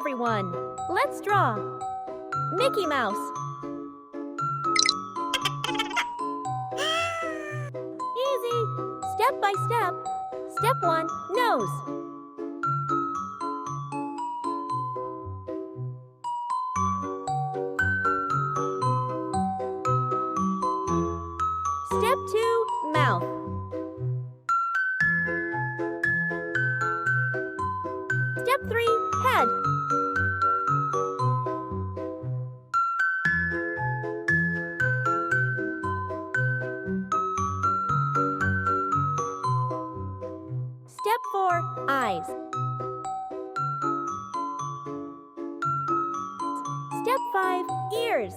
everyone! Let's draw. Mickey Mouse. Easy. Step by step. Step 1, nose. Step 2, mouth. Step 3, head. Step 4, eyes. Step 5, ears.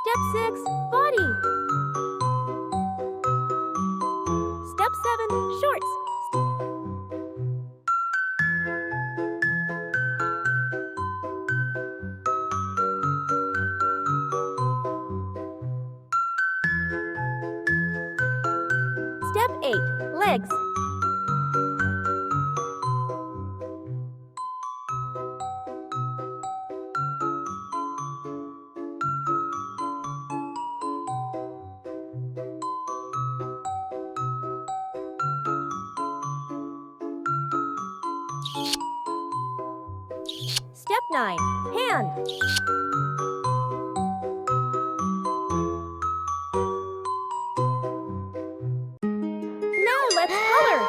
Step 6, body. Step 7, shorts. Step 8, legs. Step 9, hand. Now let's color.